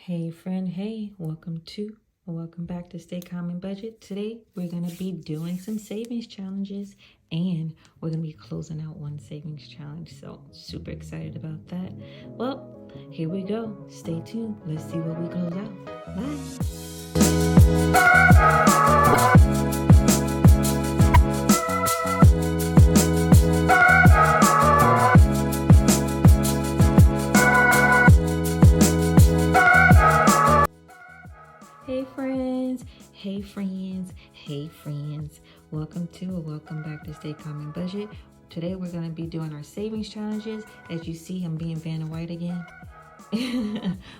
Hey friend, hey, welcome back to Stay Calm and Budget. Today we're gonna be doing some savings challenges and we're gonna be closing out one savings challenge. So super excited about that. Well, here we go. Stay tuned. Let's see what we close out. Hey friends, welcome back to Stay Calm and Budget. Today we're going to be doing our savings challenges. As you see, I'm being Vanna White again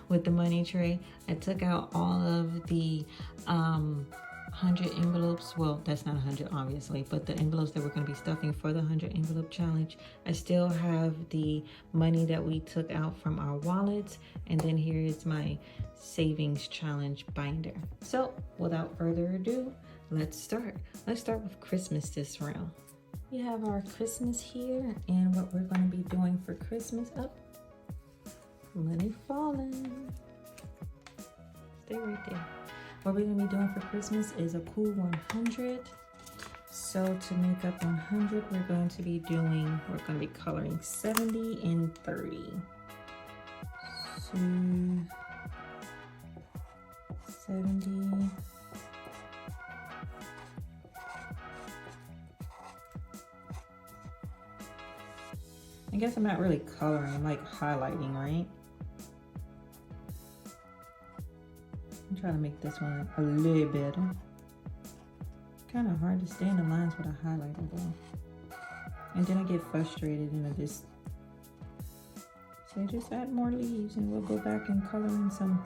with the money tray. I took out all of the 100 envelopes. Well, that's not 100 obviously, but the envelopes that we're going to be stuffing for the 100 envelope challenge. I still have the money that we took out from our wallets, and then here is my savings challenge binder. So without further ado, let's start with Christmas this round. We have our Christmas here, and what we're going to be doing for Christmas, money falling, stay right there. What we're going to be doing for Christmas is a cool 100. So to make up 100, we're going to be coloring 70 and 30. So 70. I guess I'm not really coloring, I'm like highlighting, right? I'm trying to make this one a little better. Kind of hard to stay in the lines with a highlighter though. And then I get frustrated and I just say just add more leaves and we'll go back and color in some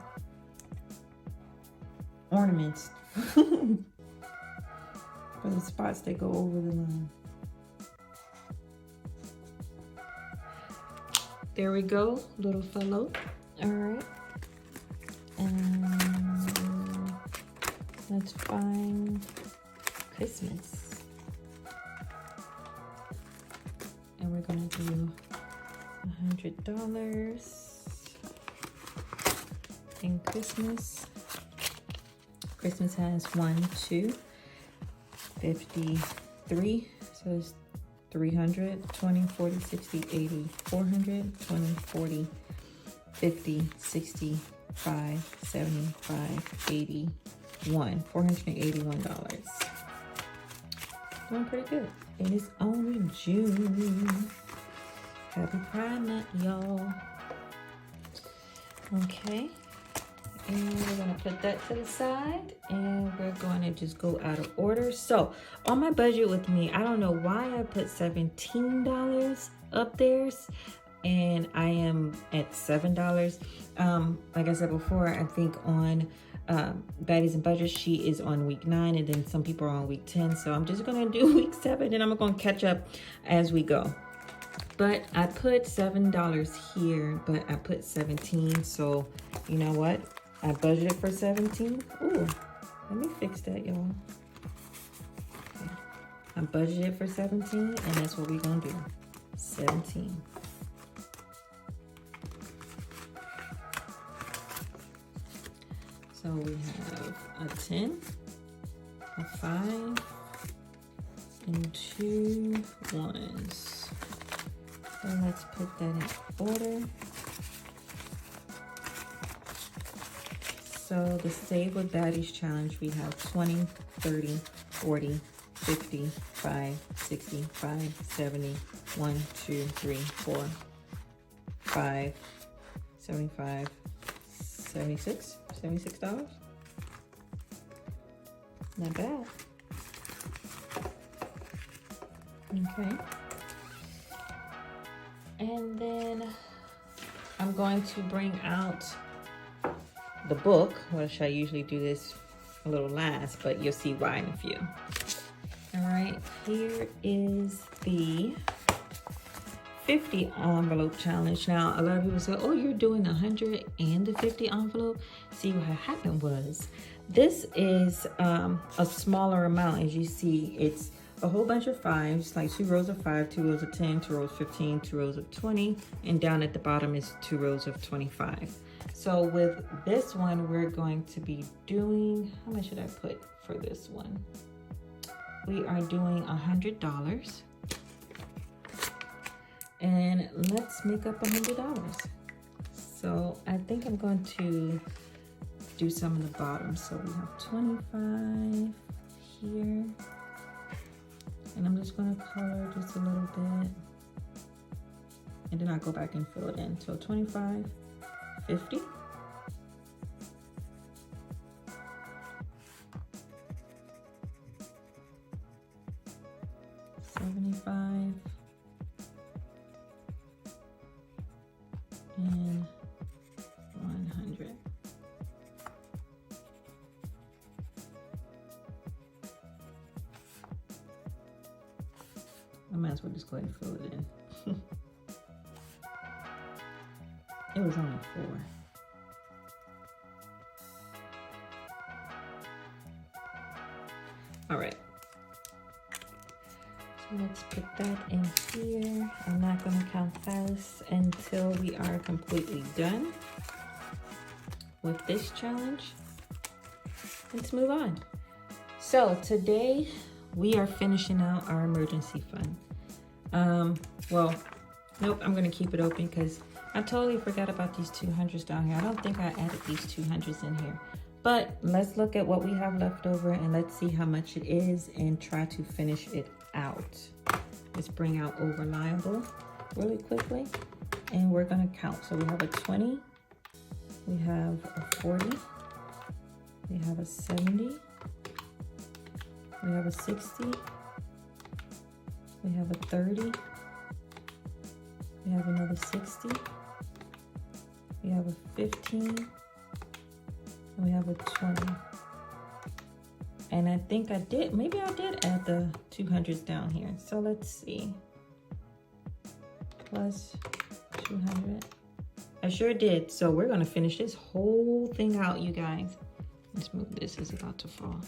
ornaments for the spots that go over the line. There we go, little fellow. All right. And let's find Christmas. And we're gonna do $100 in Christmas. Christmas has 1, 2, 53. So it's 300, 20, 40, 60, 80, 400, 20, 40, 50, 60, 5, 75, 81, $481. Doing pretty good. It is only June. Happy Pride Month, y'all. Okay. And we're gonna put that to the side and we're going to just go out of order. So on my budget with me, I don't know why I put $17 up there and I am at $7. Like I said before, I think on Baddies and Budget, she is on week 9 and then some people are on week 10. So I'm just gonna do week 7 and I'm gonna catch up as we go. But I put $7 here, but I put 17. So you know what? I budgeted for 17. Ooh, let me fix that, y'all. Okay. I budgeted for 17, and that's what we're gonna do. 17. So we have a 10, a 5, and 2 1s. So let's put that in order. So the Save with Baddies challenge, we have 20, 30, 40, 50, 5, 60, 5, 70, 1, 2, 3, 4, 5, 75, 76, $76. Not bad. Okay. And then I'm going to bring out the book, which I usually do this a little last, but you'll see why in a few. All right, here is the 50 envelope challenge. Now, a lot of people say, oh, you're doing 100 and the 50 envelope. See, what happened was, this is a smaller amount. As you see, it's a whole bunch of 5s, like 2 rows of 5, 2 rows of 10, 2 rows of 15, 2 rows of 20, and down at the bottom is 2 rows of 25. So with this one, we're going to be doing, how much should I put for this one? We are doing $100. And let's make up $100. So I think I'm going to do some of the bottom. So we have 25 here. And I'm just gonna color just a little bit. And then I'll go back and fill it in. So 25, 50. 75. And 100. I might as well just go ahead and fill it in. It was only 4. All right. So let's put that in here. I'm not going to count fast until we are completely done with this challenge. Let's move on. So today we are finishing out our emergency fund. Well, nope, I'm gonna keep it open because I totally forgot about these 200s down here. I don't think I added these 200s in here. But let's look at what we have left over and let's see how much it is and try to finish it out. Let's bring out Overliable really quickly and we're gonna count. So we have a 20, we have a 40, we have a 70, we have a 60, we have a 30, we have another 60, we have a 15, and we have a 20. And I think I did, maybe I did add the 200s down here. So let's see. Plus 200. I sure did. So we're gonna finish this whole thing out, you guys. Let's move this, it's about to fall.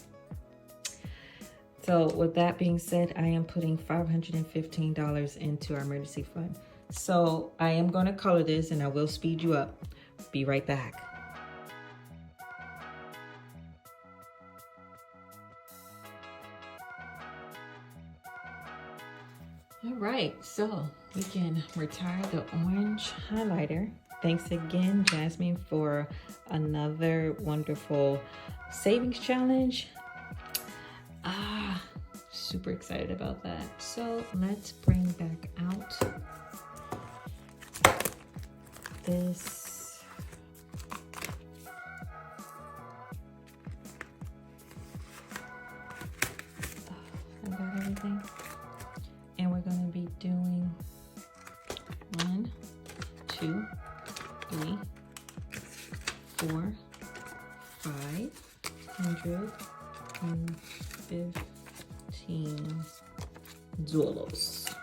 So with that being said, I am putting $515 into our emergency fund. So I am gonna color this and I will speed you up. Be right back. All right, so we can retire the orange highlighter. Thanks again, Jasmine, for another wonderful savings challenge. Super excited about that. So let's bring back out this I got everything. And we're going to be doing 1, 2, 3, 4, 515 Zuelos.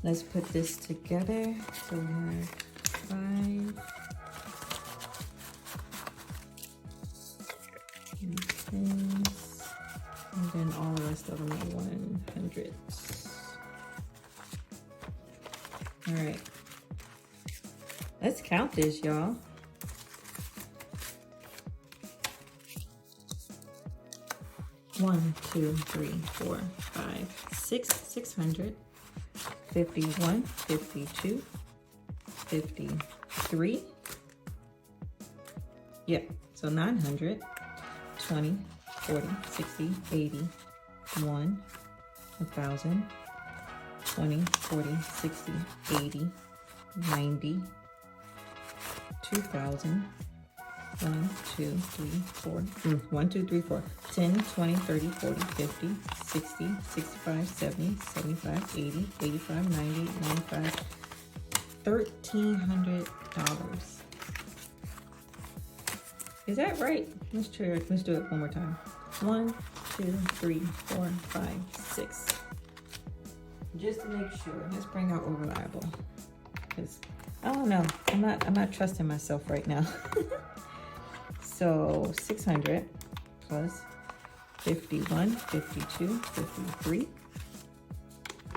Let's put this together. So we have 5 and 10s, and then all the rest of them are 100s. All right, let's count this, y'all. One, 2, 3, 4, 5, 6, 600, 51, 52, 53. Yep, so 900, 20, 40, 60, 80, 1, 1,000, 20, 40, 60, 80, 90, 2,000. 1, 2, 3, 4, 1, 2, 3, 4, 10, 20, 30, 40, 50, 60, 65, 70, 75, 80, 85, 90, 95, $1,300. Is that right? Let's try it. Let's do it one more time. 1, 2, 3, 4, 5, 6. Just to make sure, let's bring out Overliable. Because I don't know. I'm not trusting myself right now. So 600 plus 51, 52, 53,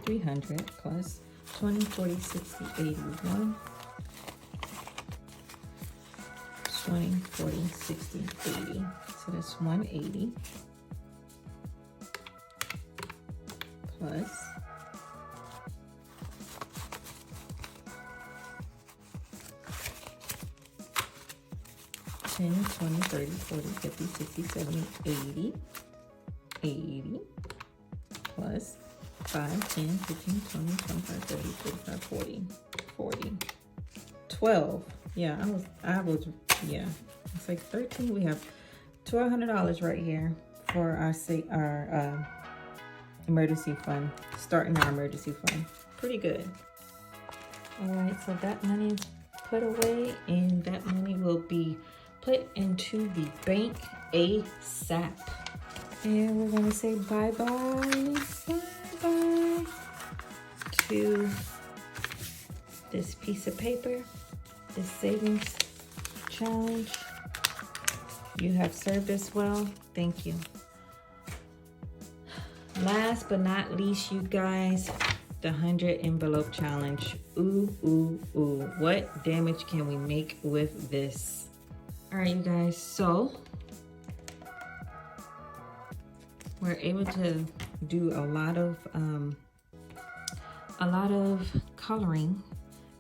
300 plus 20, 40, 60, 81, 20, 40, 60, 80. So that's 180 plus 10, 20, 30, 40, 50, 60, 70, 80, 80 plus 5, 10, 15, 20, 25, 30, 45, 40, 40, 12. Yeah, yeah. It's like 13. We have $1,200 right here for our emergency fund, starting our emergency fund. Pretty good. All right, so that money is put away, and that money will be put into the bank ASAP. And we're gonna say bye-bye, bye-bye to this piece of paper, this savings challenge. You have served us well. Thank you. Last but not least, you guys, the 100 envelope challenge. Ooh, ooh, ooh. What damage can we make with this? All right, you guys, so we're able to do a lot of coloring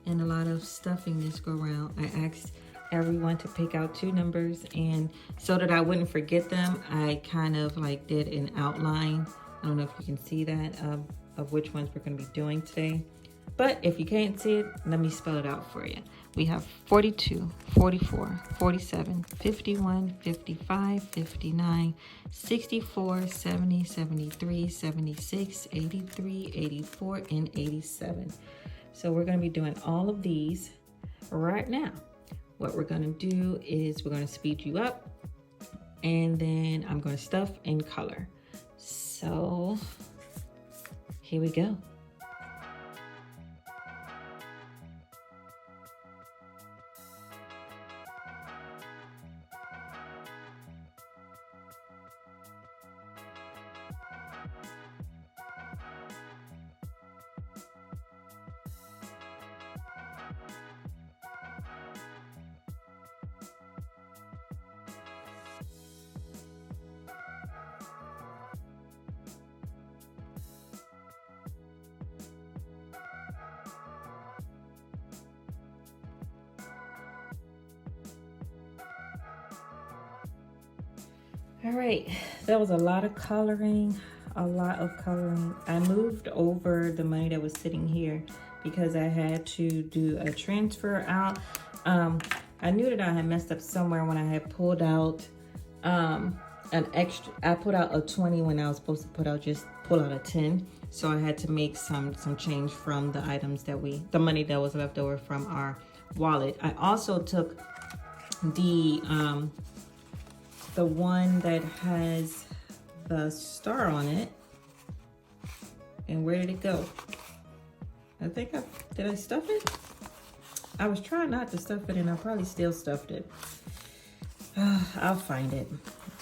and a lot of stuffing this go around. I asked everyone to pick out 2 numbers, and so that I wouldn't forget them, I kind of like did an outline. I don't know if you can see that of which ones we're going to be doing today. But if you can't see it, let me spell it out for you. We have 42, 44, 47, 51, 55, 59, 64, 70, 73, 76, 83, 84, and 87. So we're going to be doing all of these right now. What we're going to do is we're going to speed you up, and then I'm going to stuff and color. So here we go. All right, that was a lot of coloring, I moved over the money that was sitting here because I had to do a transfer out. I knew that I had messed up somewhere when I had pulled out I put out a 20 when I was supposed to pull out a 10. So I had to make some change from the items the money that was left over from our wallet. I also took the one that has the star on it. And where did it go? Did I stuff it? I was trying not to stuff it, and I probably still stuffed it. I'll find it.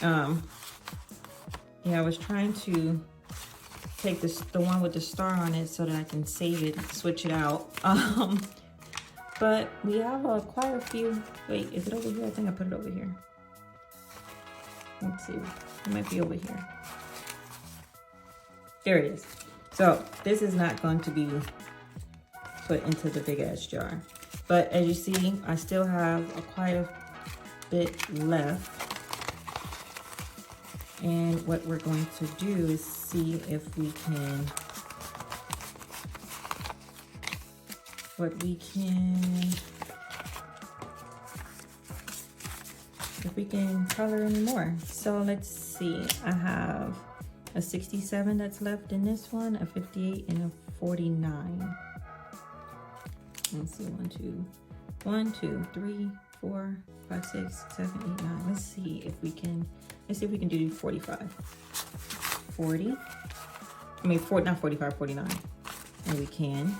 Yeah, I was trying to take the one with the star on it so that I can save it, switch it out. But we have quite a few. Wait, is it over here? I think I put it over here. Let's see. It might be over here. There it is. So this is not going to be put into the big ass jar. But as you see, I still have quite a bit left. And what we're going to do is see if we can, color any more. So let's see, I have a 67 that's left in this one, a 58 and a 49. Let's see, 1, 2, 3, 4, 5, 6, 7, 8, 9. Let's see if we can do 45. 40. I mean, not 45, 49. And we can.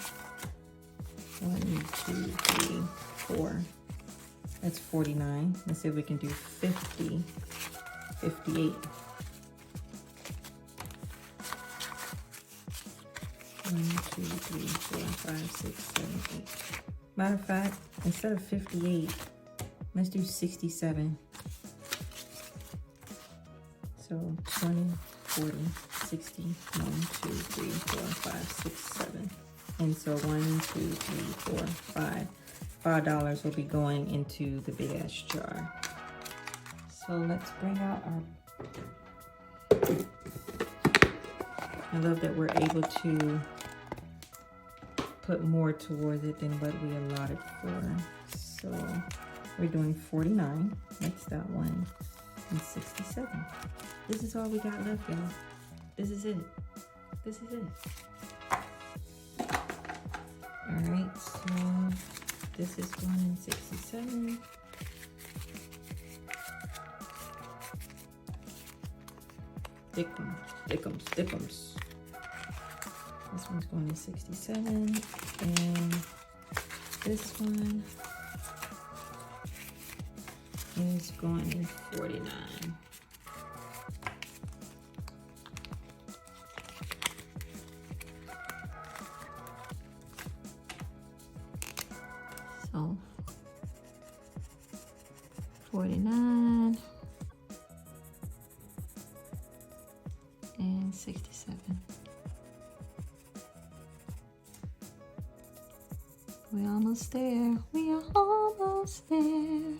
1, 2, 3, 4. That's 49. Let's see if we can do 50. 58. 1, 2, 3, 4, 5, 6, 7, 8. Matter of fact, instead of 58, let's do 67. So 20, 40, 60, 1, 2, 3, 4, 5, 6, 7. And so 1, 2, 3, 4, 5. $5 will be going into the big ass jar. So let's bring out our... I love that we're able to put more towards it than what we allotted for. So we're doing 49. That's that one. And 67. This is all we got left, y'all. This is it. This is it. Alright, so this is going in 67. Dickums, dickums, dickums. This one's going in 67. And this one is going in 49. So 49 and 67. We're almost there. We are almost there.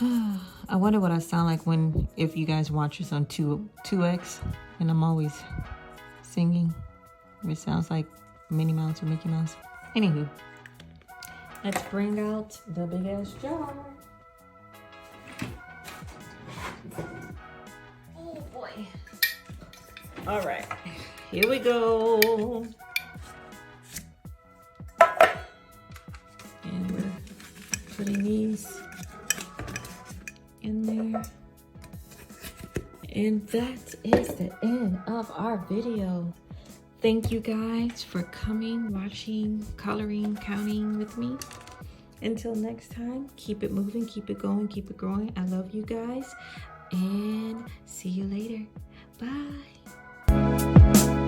I wonder what I sound like if you guys watch this on 2X and I'm always singing. It sounds like Minnie Mouse or Mickey Mouse. Anywho, let's bring out the big ass jar. Oh boy. All right, here we go. And we're putting these in there. And that is the end of our video. Thank you guys for coming, watching, coloring, counting with me. Until next time, keep it moving, keep it going, keep it growing. I love you guys and see you later. Bye.